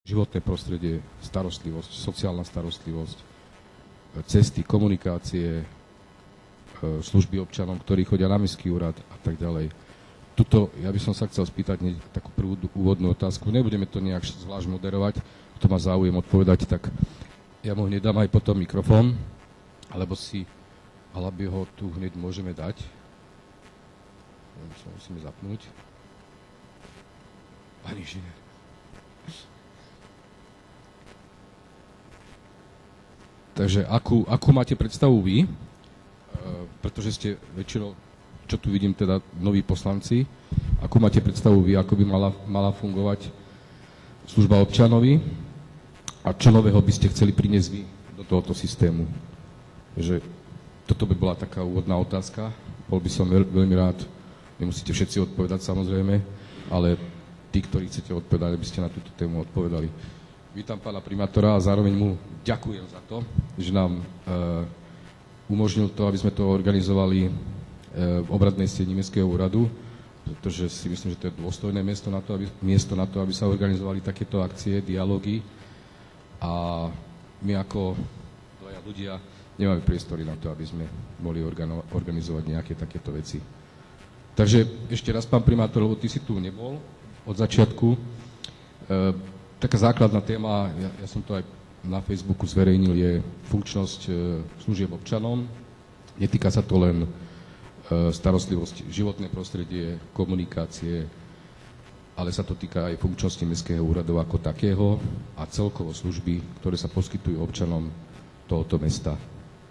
životné prostredie, starostlivosť, sociálna starostlivosť, cesty, komunikácie, služby občanom, ktorí chodia na mestský úrad a tak ďalej. Tuto ja by som sa chcel spýtať takú prvú úvodnú otázku. Nebudeme to nejak zvlášť moderovať, kto má záujem odpovedať, tak ja mu hneď dám aj potom mikrofón, alebo ho tu hneď môžeme dať. Musíme zapnúť. Pani inžinier. Takže akú máte predstavu vy, pretože ste väčšinou, čo tu vidím teda noví poslanci, akú máte predstavu vy, ako by mala fungovať služba občanovi a čo nového by ste chceli priniesť vy do tohoto systému? Že toto by bola taká úvodná otázka, bol by som veľmi rád, nemusíte všetci odpovedať samozrejme, ale tí, ktorí chcete odpovedať, aby ste na túto tému odpovedali. Vítam pána primátora a zároveň mu ďakujem za to, že nám umožnil to, aby sme to organizovali v obradnej sieni Mestského úradu, pretože si myslím, že to je dôstojné miesto na to, aby sa organizovali takéto akcie, dialógy a my ako dvaja ľudia nemáme priestory na to, aby sme mohli organizovať nejaké takéto veci. Takže ešte raz, pán primátor, lebo ty si tu nebol od začiatku. Taká základná téma, ja som to aj na Facebooku zverejnil, je funkčnosť služieb občanom. Netýka sa to len starostlivosť, životné prostredie, komunikácie, ale sa to týka aj funkčnosti Mestského úradu ako takého a celkovo služby, ktoré sa poskytujú občanom tohoto mesta.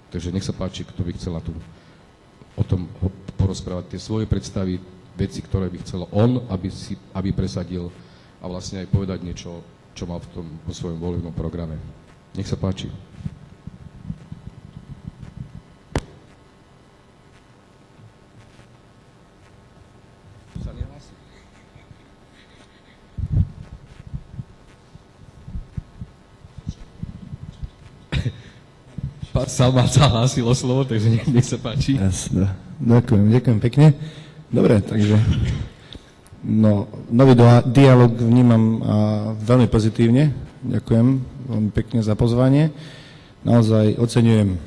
Takže nech sa páči, kto by chcel o tom porozprávať tie svoje predstavy, veci, ktoré by chcel on, aby presadil a vlastne aj povedať niečo, čo má vo svojom volebnom programe. Nech sa páči. Sa nehlási? Pán Salman sa hlásil o slovo, takže nech sa páči. Jasne. Ďakujem pekne. Dobre, takže nový dialog vnímam veľmi pozitívne. Ďakujem veľmi pekne za pozvanie. Naozaj oceňujem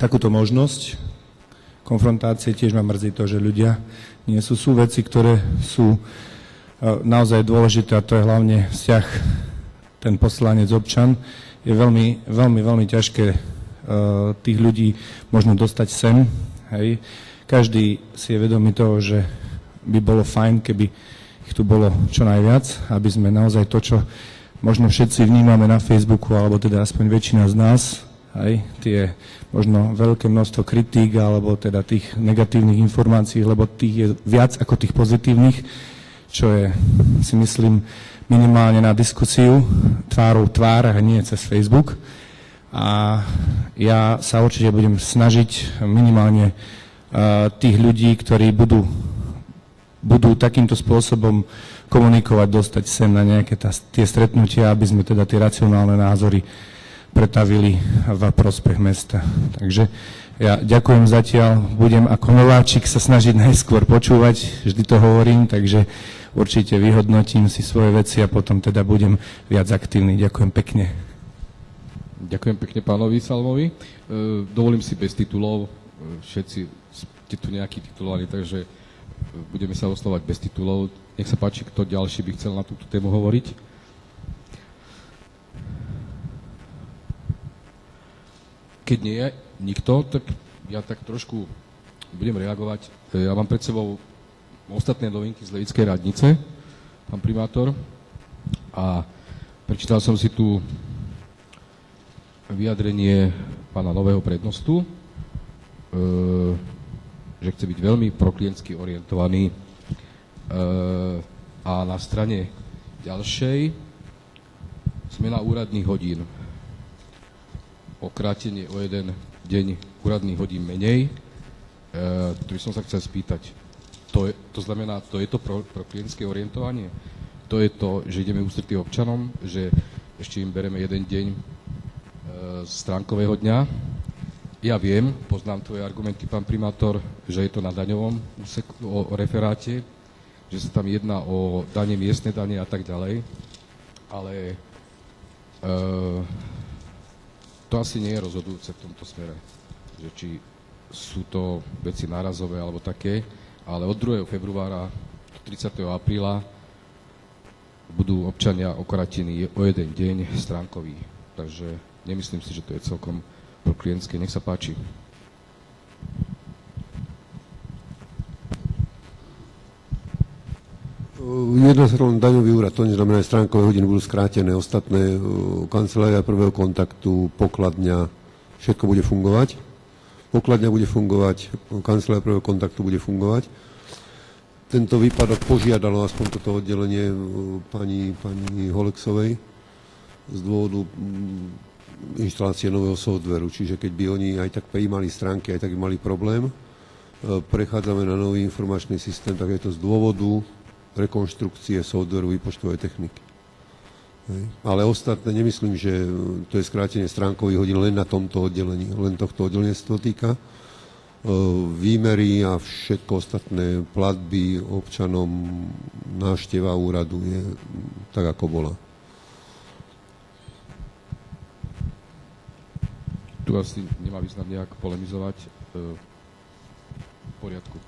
takúto možnosť konfrontácie. Tiež ma mrzí to, že ľudia nie sú. Sú veci, ktoré sú naozaj dôležité a to je hlavne vzťah ten poslanec-občan. Je veľmi ťažké tých ľudí možno dostať sem. Hej. Každý si je vedomý toho, že by bolo fajn, keby ich tu bolo čo najviac, aby sme naozaj to, čo možno všetci vnímame na Facebooku, alebo teda aspoň väčšina z nás, aj tie možno veľké množstvo kritík, alebo teda tých negatívnych informácií, lebo tých je viac ako tých pozitívnych, čo je, si myslím, minimálne na diskusiu tvárou tvár a nie cez Facebook. A ja sa určite budem snažiť minimálne tých ľudí, ktorí budú takýmto spôsobom komunikovať, dostať sem na nejaké tie stretnutia, aby sme teda tie racionálne názory pretavili v prospech mesta. Takže ja ďakujem zatiaľ, budem ako nováčik sa snažiť najskôr počúvať, vždy to hovorím, takže určite vyhodnotím si svoje veci a potom teda budem viac aktívny. Ďakujem pekne. Ďakujem pekne pánovi Salmovi. Dovolím si bez titulov, všetci ste tu nejakí titulovaní, takže budeme sa oslovať bez titulov. Nech sa páči, kto ďalší by chcel na túto tému hovoriť. Keď nie je nikto, tak ja tak trošku budem reagovať. Ja mám pred sebou ostatné novinky z Levickej radnice, pán primátor, a prečítal som si tu vyjadrenie pána nového prednostu, že chce byť veľmi proklientsky orientovaný. A na strane ďalšej zmena úradných hodín. Okrátenie o jeden deň úradných hodín menej. To by som sa chcel spýtať. To znamená, to je to proklientské orientovanie? To je to, že ideme ústretí občanom, že ešte im bereme jeden deň z stránkového dňa? Ja viem, poznám tvoje argumenty, pán primátor, že je to na daňovom o referáte, že sa tam jedná o dane, miestne dane a tak ďalej, ale To asi nie je rozhodujúce v tomto smere, že či sú to veci nárazové alebo také, ale od 2. februára do 30. apríla budú občania okratení o jeden deň stránkoví. Takže nemyslím si, že to je celkom pro klientské. Nech sa páči. Jedná sa len daňový úrad, to neznamená, že stránkové hodiny budú skrátené, ostatné kancelária prvého kontaktu, pokladňa, všetko bude fungovať. Pokladňa bude fungovať, kancelária prvého kontaktu bude fungovať. Tento výpadok požiadalo aspoň toto oddelenie pani Holexovej z dôvodu inštalácie nového softveru, čiže keď by oni aj tak prijímali stránky, aj tak by mali problém. Prechádzame na nový informačný systém, tak je to z dôvodu rekonštrukcie softveru výpočtovej techniky. Ale ostatné nemyslím, že to je skrátenie stránkových hodín len na tomto oddelení, len tohto oddelenia sa to týka. Výmery a všetko ostatné, platby občanom, návšteva úradu je tak, ako bola. Tu asi nemá význam nejak polemizovať. V poriadku.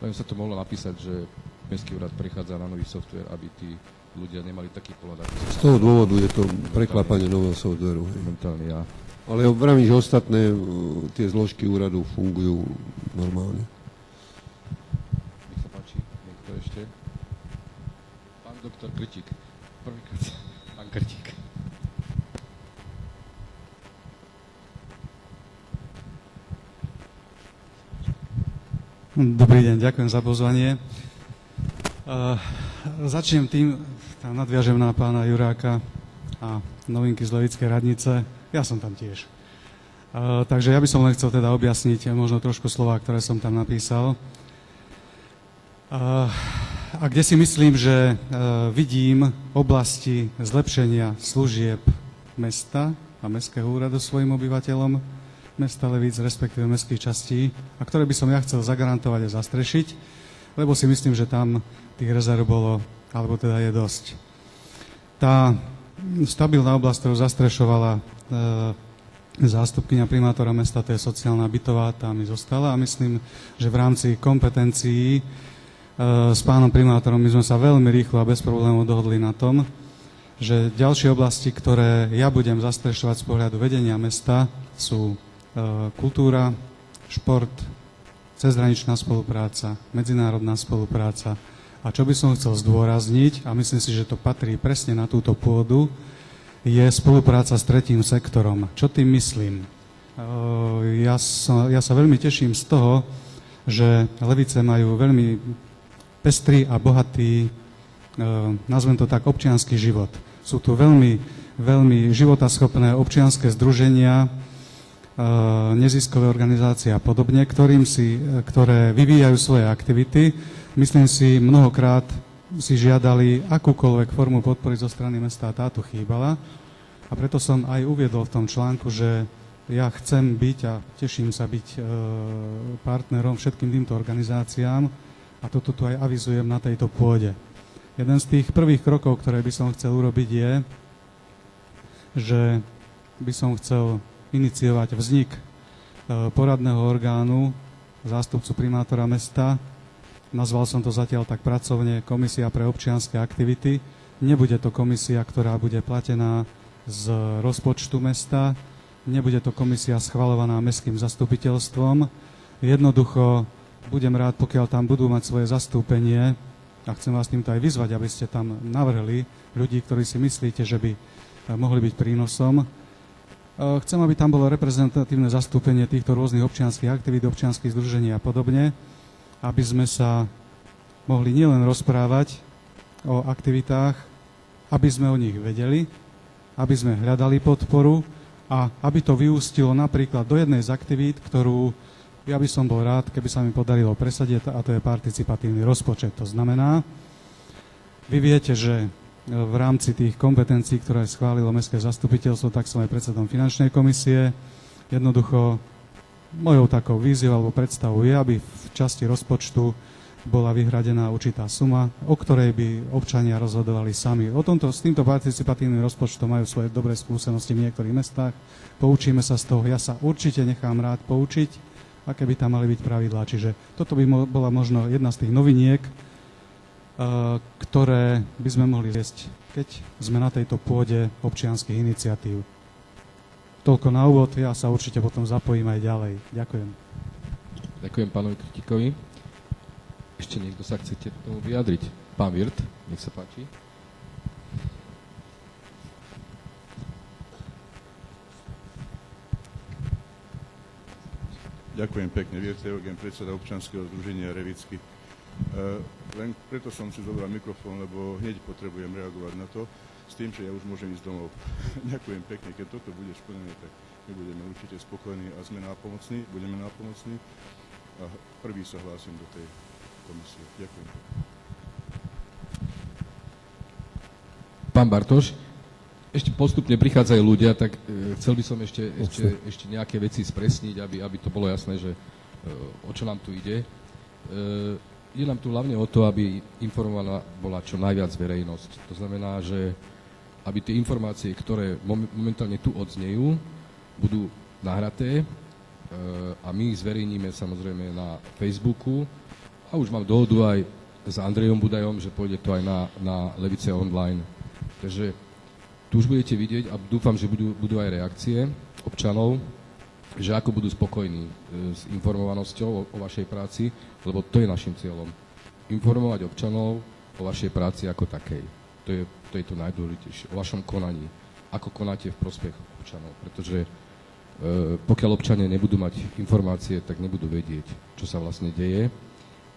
Len sa to mohlo napísať, že Mestský úrad prechádza na nový software, aby tí ľudia nemali taký pohľad. Z toho dôvodu je to preklápanie nového softveru. Momentálne ja. Ale ja vravím, že ostatné tie zložky úradu fungujú normálne. Nech sa páči, niekto ešte? Pán doktor Krtík. Prvýkrát. Pán Krtík. Dobrý deň, ďakujem za pozvanie. Začnem tým, nadviažem na pána Juráka a novinky z Levickej radnice. Ja som tam tiež. Takže ja by som len chcel teda objasniť možno trošku slova, ktoré som tam napísal. A kde si myslím, že vidím oblasti zlepšenia služieb mesta a mestského úradu svojim obyvateľom, mesta Levíc, respektíve mestských častí, a ktoré by som ja chcel zagarantovať a zastrešiť, lebo si myslím, že tam tých rezerv bolo, alebo teda je dosť. Tá stabilná oblasť, ktorú zastrešovala zástupkyňa primátora mesta, to je sociálna bytová, tá mi zostala a myslím, že v rámci kompetencií s pánom primátorom my sme sa veľmi rýchlo a bez problémov dohodli na tom, že ďalšie oblasti, ktoré ja budem zastrešovať z pohľadu vedenia mesta, sú kultúra, šport, cezhraničná spolupráca, medzinárodná spolupráca. A čo by som chcel zdôrazniť, a myslím si, že to patrí presne na túto pôdu, je spolupráca s tretím sektorom. Čo tým myslím? Ja sa veľmi teším z toho, že Levice majú veľmi pestrý a bohatý, nazvem to tak, občiansky život. Sú tu veľmi, veľmi životaschopné občianske združenia, neziskové organizácie a podobne, ktoré vyvíjajú svoje aktivity. Myslím si, mnohokrát si žiadali akúkoľvek formu podpory zo strany mesta a tátu chýbala. A preto som aj uviedol v tom článku, že ja chcem byť a teším sa byť partnerom všetkým týmto organizáciám a toto tu aj avizujem na tejto pôde. Jeden z tých prvých krokov, ktoré by som chcel urobiť je, že by som chcel iniciovať vznik poradného orgánu zástupcu primátora mesta. Nazval som to zatiaľ tak pracovne Komisia pre občianske aktivity. Nebude to komisia, ktorá bude platená z rozpočtu mesta, nebude to komisia schvaľovaná mestským zastupiteľstvom. Jednoducho budem rád, pokiaľ tam budú mať svoje zastúpenie, a chcem vás týmto aj vyzvať, aby ste tam navrhli ľudí, ktorí si myslíte, že by mohli byť prínosom. Chcem, aby tam bolo reprezentatívne zastúpenie týchto rôznych občianskych aktivít, občianskych združení a podobne, aby sme sa mohli nielen rozprávať o aktivitách, aby sme o nich vedeli, aby sme hľadali podporu a aby to vyústilo napríklad do jednej z aktivít, ktorú ja by som bol rád, keby sa mi podarilo presadiť, a to je participatívny rozpočet. To znamená, vy viete, že v rámci tých kompetencií, ktoré schválilo mestské zastupiteľstvo, tak som aj predsedom finančnej komisie. Jednoducho mojou takou víziou alebo predstavou je, aby v časti rozpočtu bola vyhradená určitá suma, o ktorej by občania rozhodovali sami. S týmto participatívnym rozpočtom majú svoje dobré skúsenosti v niektorých mestách. Poučíme sa z toho. Ja sa určite nechám rád poučiť, aké by tam mali byť pravidlá. Čiže toto by bola možno jedna z tých noviniek, ktoré by sme mohli viesť, keď sme na tejto pôde občianskych iniciatív. Toľko na úvod, ja sa určite potom zapojím aj ďalej. Ďakujem. Ďakujem pánovi Kritikovi. Ešte niekto sa chcete k tomu vyjadriť? Pán Virt, nech sa páči. Ďakujem pekne. Vierte Eugen, predseda občianskeho združenia Revicky. Len preto som si zobral mikrofón, lebo hneď potrebujem reagovať na to, s tým, že ja už môžem ísť domov. Ďakujem pekne. Keď toto bude splnené, tak my budeme určite spokojní a sme nápomocní, budeme nápomocní. A prvý sa hlásim do tej komisie. Ďakujem. Pán Bartoš, ešte postupne prichádzajú ľudia, tak chcel by som ešte nejaké veci spresniť, aby to bolo jasné, že o čo nám tu ide. Ide nám tu hlavne o to, aby informovaná bola čo najviac verejnosť. To znamená, že aby tie informácie, ktoré momentálne tu odznejú, budú nahraté a my ich zverejníme samozrejme na Facebooku a už mám dohodu aj s Andrejom Budajom, že pôjde to aj na Levice online. Takže tu už budete vidieť a dúfam, že budú aj reakcie občanov, že ako budú spokojní s informovanosťou o vašej práci, lebo to je našim cieľom. Informovať občanov o vašej práci ako takej. To je to najdôležitejšie. O vašom konaní. Ako konáte v prospech občanov. Pretože pokiaľ občania nebudú mať informácie, tak nebudú vedieť, čo sa vlastne deje.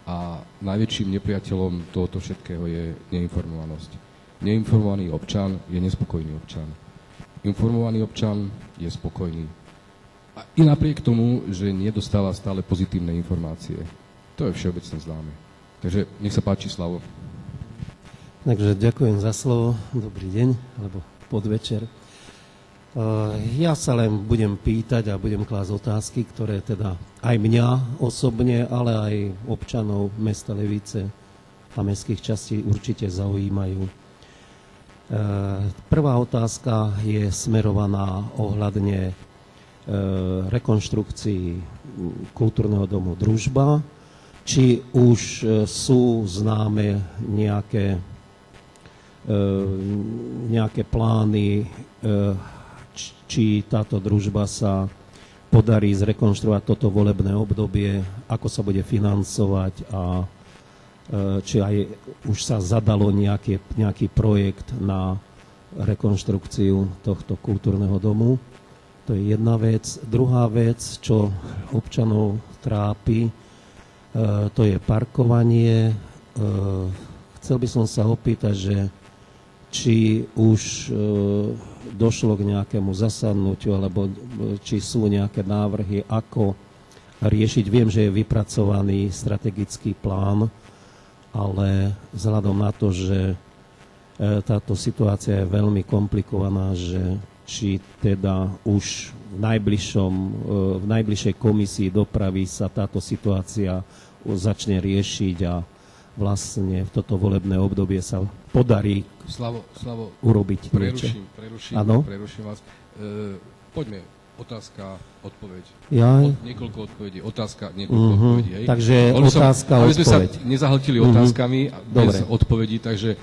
A najväčším nepriateľom tohoto všetkého je neinformovanosť. Neinformovaný občan je nespokojný občan. Informovaný občan je spokojný. A i napriek tomu, že nedostáva stále pozitívne informácie. To je všeobecne známe. Takže nech sa páči, Slavo. Takže ďakujem za slovo. Dobrý deň, alebo podvečer. Ja sa len budem pýtať a budem klásť otázky, ktoré teda aj mňa osobne, ale aj občanov mesta Levice a mestských častí určite zaujímajú. Prvá otázka je smerovaná ohľadne rekonštrukcii kultúrneho domu Družba. Či už sú známe nejaké plány, či táto družba sa podarí zrekonštruovať toto volebné obdobie, ako sa bude financovať a či aj už sa zadalo nejaký projekt na rekonštrukciu tohto kultúrneho domu. To je jedna vec. Druhá vec, čo občanov trápi, to je parkovanie. Chcel by som sa opýtať, že či už došlo k nejakému zasadnutiu, alebo či sú nejaké návrhy, ako riešiť. Viem, že je vypracovaný strategický plán, ale vzhľadom na to, že táto situácia je veľmi komplikovaná, že či teda už v najbližšej komisii dopravy sa táto situácia začne riešiť a vlastne v toto volebné obdobie sa podarí Slavo, urobiť niečo. Preruším vás. Poďme, otázka, odpoveď. Niekoľko odpovedí. Otázka, niekoľko odpovedí. Hej. Takže otázka, odpoveď. Aby sme sa nezahltili otázkami bez odpovedí, takže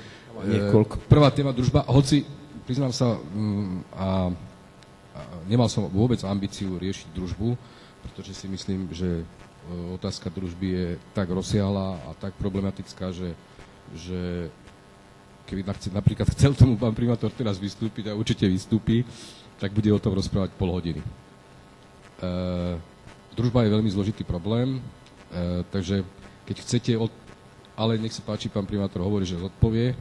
prvá téma Družba, hoci priznám sa, a nemal som vôbec ambíciu riešiť družbu, pretože si myslím, že otázka družby je tak rozsiahla a tak problematická, že keby napríklad chcel tomu pán primátor teraz vystúpiť a určite vystúpi, tak bude o tom rozprávať pol hodiny. Družba je veľmi zložitý problém, takže keď chcete, ale nech sa páči, pán primátor hovorí, že odpovie.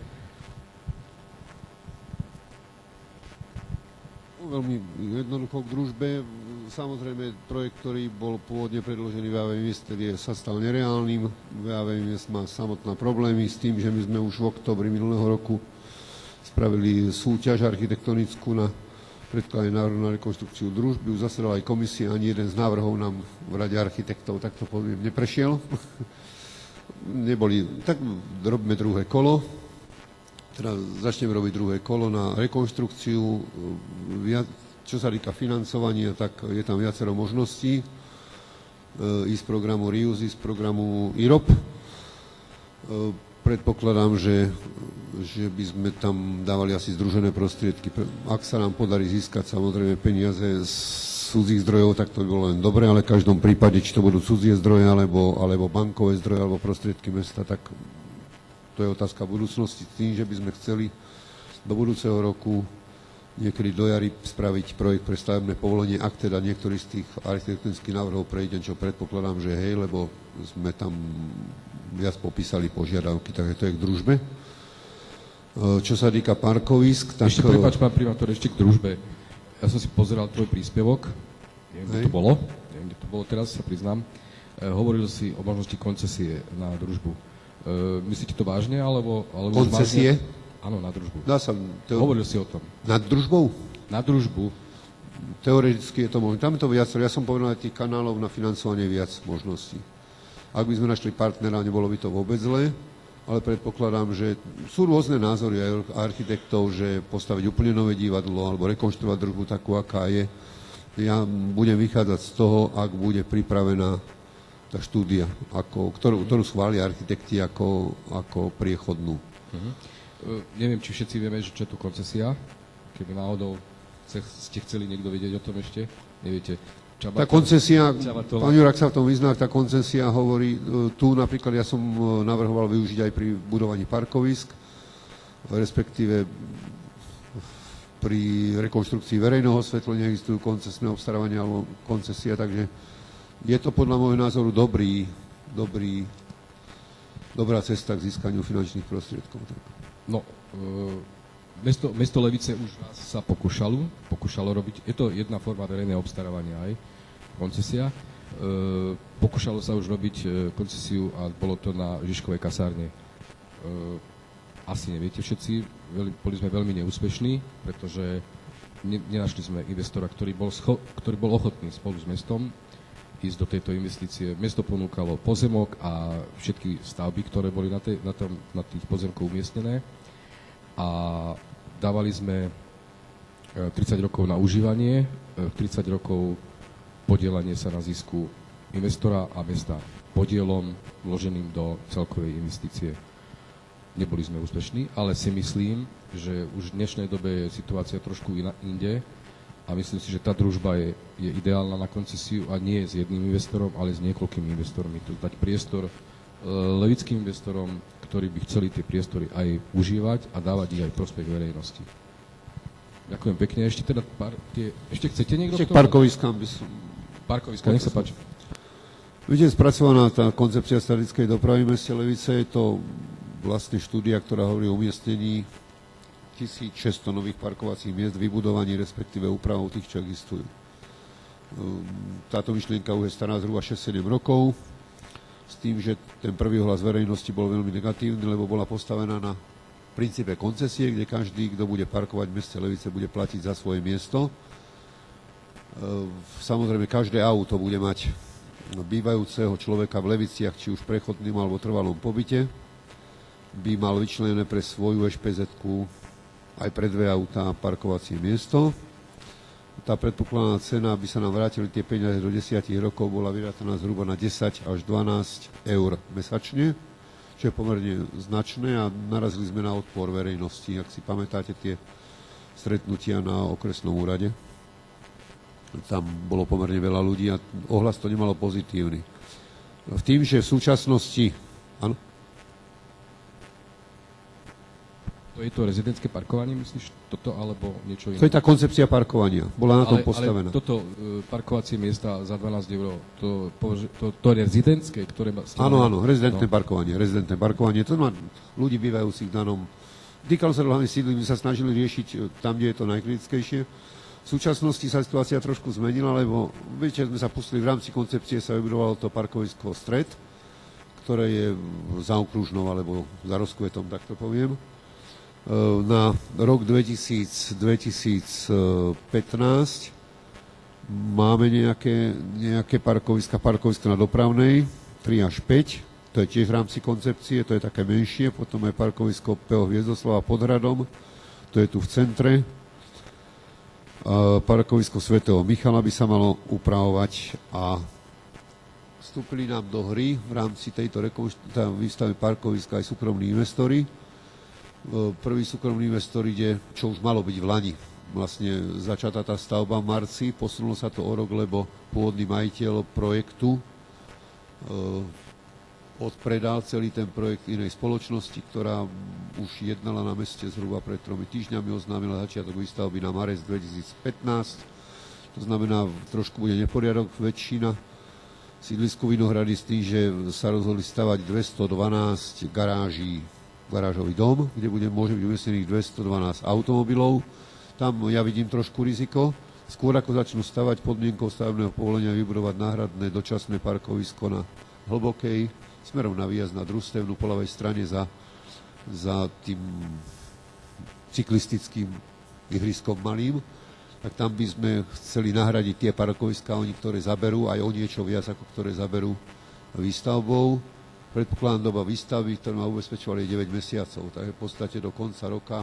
Veľmi jednoducho k družbe. Samozrejme, projekt, ktorý bol pôvodne predložený v AVM sa stal nereálnym. AVM má samotná problémy s tým, že my sme už v októbri minulého roku spravili súťaž architektonickú na predkladanie návrhu na rekonštrukciu družby. Už zasedala aj komisia, ani jeden z návrhov nám v Rade architektov, tak to poviem, neprešiel. neboli, tak robíme druhé kolo, teda začneme robiť druhé kolo na rekonštrukciu. Čo sa týka financovania, tak je tam viacero možností. Ísť z programu RIUS, ísť z programu IROP. Predpokladám, že by sme tam dávali asi združené prostriedky. Ak sa nám podarí získať samozrejme peniaze z cudzích zdrojov, tak to by bolo len dobre, ale v každom prípade, či to budú cudzie zdroje, alebo bankové zdroje, alebo prostriedky mesta, tak to je otázka budúcnosti. Tým, že by sme chceli do budúceho roku niekedy do jary spraviť projekt pre stavebné povolenie, ak teda niektorý z tých architektonických návrhov prejde, čo predpokladám, že hej, lebo sme tam viac popísali požiadavky, takže to je k družbe. Čo sa týka parkovisk, tak... Ešte prepáč, pán primátor, ešte k družbe. Ja som si pozeral tvoj príspevok, neviem, kde to bolo teraz, sa priznám. Hovoril si o možnosti koncesie na družbu. Myslíte to vážne, alebo... Koncesie? Áno, na družbu. Hovoril si o tom. Nad družbou? Na družbu. Teoreticky je to možné. Tam je to viacero. Ja som povedal, tých kanálov na financovanie viac možností. Ak by sme našli partnera, nebolo by to vôbec zlé, ale predpokladám, že sú rôzne názory aj architektov, že postaviť úplne nové divadlo alebo rekonštruovať družbu takú, aká je. Ja budem vychádzať z toho, ak bude pripravená tá štúdia, ktorú schvália architekti ako priechodnú. Neviem, či všetci vieme, že čo je tu koncesia. Keby náhodou ste chceli niekto vedieť o tom ešte, neviete. Tá koncesia, pán Jurák sa v tom vyzná, tá koncesia hovorí, tu napríklad ja som navrhoval využiť aj pri budovaní parkovisk, respektíve pri rekonštrukcii verejného osvetlenia existujú koncesné obstarávania alebo koncesia, takže je to podľa môjho názoru dobrá cesta k získaniu finančných prostriedkov. No, mesto Levice už sa pokúšalo robiť, je to jedna forma verejného obstarávania aj, koncesia. Pokúšalo sa už robiť koncesiu a bolo to na Žižkovej kasárne. Asi neviete všetci, boli sme veľmi neúspešní, pretože nenašli sme investora, ktorý bol ochotný spolu s mestom ísť do tejto investície. Mesto ponúkalo pozemok a všetky stavby, ktoré boli na tých pozemkoch umiestnené. A dávali sme 30 rokov na užívanie, 30 rokov podielanie sa na zisku investora a mesta podielom vloženým do celkovej investície. Neboli sme úspešní, ale si myslím, že už v dnešnej dobe je situácia trošku inde a myslím si, že tá družba je ideálna na koncesiu a nie s jedným investorom, ale s niekoľkými investormi. Tu dať priestor levickým investorom, ktorí by chceli tie priestory aj užívať a dávať ich aj prospech verejnosti. Ďakujem pekne. Ešte chcete niekto? Ešte k parkoviskám by som... Parkoviska, nech sa páči. Vidíte, spracovaná tá koncepcia strategickej dopravy v meste Levice, je to vlastne štúdia, ktorá hovorí o umiestnení 1600 nových parkovacích miest, vybudovaní, respektíve úpravou tých, čo existujú. Táto myšlienka už je stará zhruba 6-7 rokov, s tým, že ten prvý ohlas verejnosti bol veľmi negatívny, lebo bola postavená na princípe koncesie, kde každý, kto bude parkovať v meste Levice, bude platiť za svoje miesto. Samozrejme, každé auto bude mať bývajúceho človeka v Leviciach, či už prechodným alebo trvalom pobyte, by mal vyčlenené pre svoju ešpezetku aj pre 2 autá parkovacie miesto. Tá predpokladaná cena, aby sa nám vrátili tie peniaze do 10 rokov, bola vyrátaná zhruba na 10 až 12 eur mesačne, čo je pomerne značné a narazili sme na odpor verejnosti, ak si pamätáte tie stretnutia na okresnom úrade. Tam bolo pomerne veľa ľudí a ohlas to nemalo pozitívny. V tým, že v súčasnosti... Áno? To je to rezidentské parkovanie, myslíš toto, alebo niečo iné? To je tá koncepcia parkovania. Bola na tom postavená. Ale toto parkovacie miesta za 12 eur, to rezidentské, ktoré... Áno, rezidentné parkovanie. Rezidentné parkovanie, to má ľudí bývajúcich v danom... Týkalo sa hlavne sídlí, my sa snažili riešiť tam, kde je to najkritickejšie. V súčasnosti sa situácia trošku zmenila, lebo viete, sme sa pustili v rámci koncepcie, sa vybudovalo to parkovisko Stred, ktoré je za okružnou, alebo za Rozkvetom, tak to poviem. Na rok 2015 máme nejaké parkoviska na Dopravnej, 3 až 5. To je tiež v rámci koncepcie, to je také menšie. Potom je parkovisko P.O. Hviezdoslava pod hradom, to je tu v centre. Parkovisko svätého Michala by sa malo upravovať a vstúpili nám do hry v rámci tejto výstavy parkoviska aj súkromní investori. Prvý súkromný investor ide, čo už malo byť v lani. Vlastne začatá tá stavba v marci, posunulo sa to o rok, lebo pôvodný majiteľ projektu odpredal celý ten projekt inej spoločnosti, ktorá už jednala na meste zhruba pred 3 týždňami, oznámila začiatok výstavby na marec 2015. To znamená, trošku bude neporiadok, väčšina sídlisku Vinohrady s tým, že sa rozhodli stavať 212 garáží, garážový dom, kde môže byť umiestnených 212 automobilov. Tam ja vidím trošku riziko. Skôr ako začnú stavať, podmienkou stavebného povolenia vybudovať náhradné dočasné parkovisko na Hlbokej, smerom na výjazd na družstevnú po ľavej strane za tým cyklistickým ihriskom malým, tak tam by sme chceli nahradiť tie parkoviská, ktoré zaberú, aj o niečo viac, ako ktoré zaberú výstavbou. Predpokladám doba výstavby, ktorú ma ubezpečovali, je 9 mesiacov, takže v podstate do konca roka,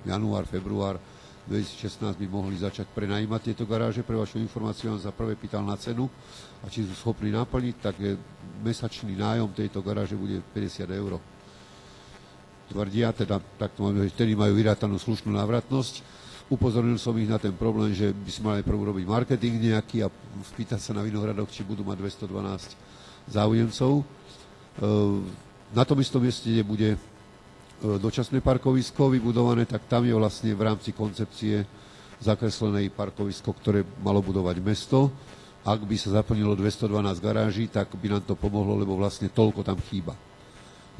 január, február 2016 by mohli začať prenajímať tieto garáže. Pre vašu informáciu vám za prvé pýtal na cenu a či sú schopní naplniť, tak mesačný nájom tejto garáže bude 50 €. Tvrdia, teda takto máme, že vtedy majú vyrátanú slušnú návratnosť. Upozornil som ich na ten problém, že by si mali prv urobiť marketing nejaký a spýtať sa na Vinohradoch, či budú mať 212 záujemcov. Na tom istom mieste, kde bude dočasné parkovisko vybudované, tak tam je vlastne v rámci koncepcie zakreslené parkovisko, ktoré malo budovať mesto. Ak by sa zaplnilo 212 garáží, tak by nám to pomohlo, lebo vlastne toľko tam chýba.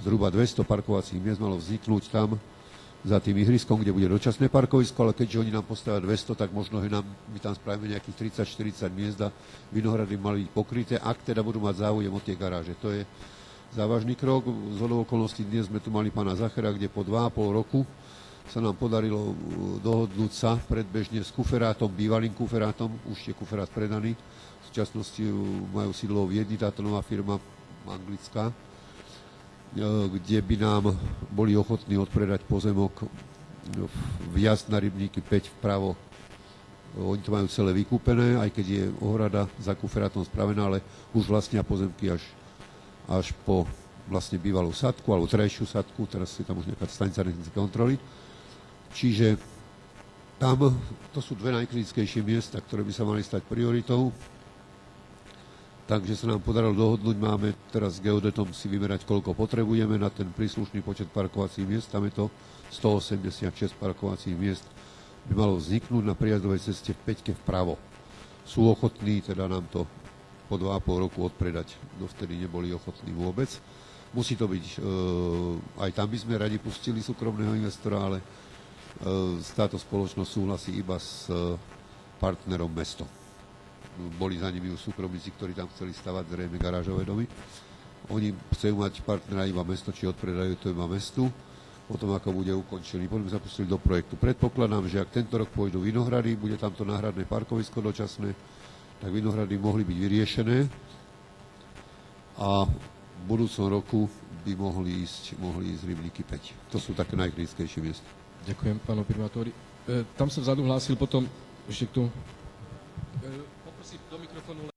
Zhruba 200 parkovacích miest malo vzniknúť tam za tým ihriskom, kde bude dočasné parkovisko, ale keďže oni nám postavia 200, tak možno, že my tam spravíme nejakých 30-40 miest a Vinohrady mali byť pokryté, ak teda budú mať záujem o tie garáže. To je závažný krok. Zhodou okolností dnes sme tu mali pána Zachera, kde po 2,5 roku sa nám podarilo dohodnúť sa predbežne s kuferátom, bývalým kuferátom, už je kuferát predaný. V súčasnosti majú sídlo v Viedni, táto nová firma anglická, kde by nám boli ochotní odpredať pozemok vjazd na Rybníky 5 vpravo. Oni to majú celé vykúpené, aj keď je ohrada za kuferátom spravená, ale už vlastnia pozemky až po vlastne bývalú sadku, alebo terajšiu sadku, teraz je tam už nejaká stanica technické kontroly. Čiže tam, to sú dve najkritickejšie miesta, ktoré by sa mali stať prioritou. Takže sa nám podarilo dohodnúť, máme teraz s geodetom si vymerať, koľko potrebujeme na ten príslušný počet parkovacích miest. Tam je to 186 parkovacích miest by malo vzniknúť na prijazdovej ceste v 5 vpravo. Sú ochotní teda nám to po 2,5 roku odpredať. Dovtedy neboli ochotní vôbec. Musí to byť, aj tam by sme radi pustili súkromného investora, ale táto spoločnosť súhlasí iba s partnerom mesto. Boli za nimi už súkromníci, ktorí tam chceli stavať zrejme garážové domy. Oni chcú mať partnera iba mesto, či odpredajú to iba mestu. Potom, ako bude ukončený, potom sa pustili do projektu. Predpokladám, že ak tento rok pôjdu Vinohrady, bude tamto náhradné parkovisko dočasné, tak Vinohrady mohli byť vyriešené a v budúcom roku by mohli ísť Rybníky 5. To sú také najkritickejšie miesta. Ďakujem, pánu primátori. Tam sa vzadu hlásil potom ešte k tomu. Poprosím do mikrofónu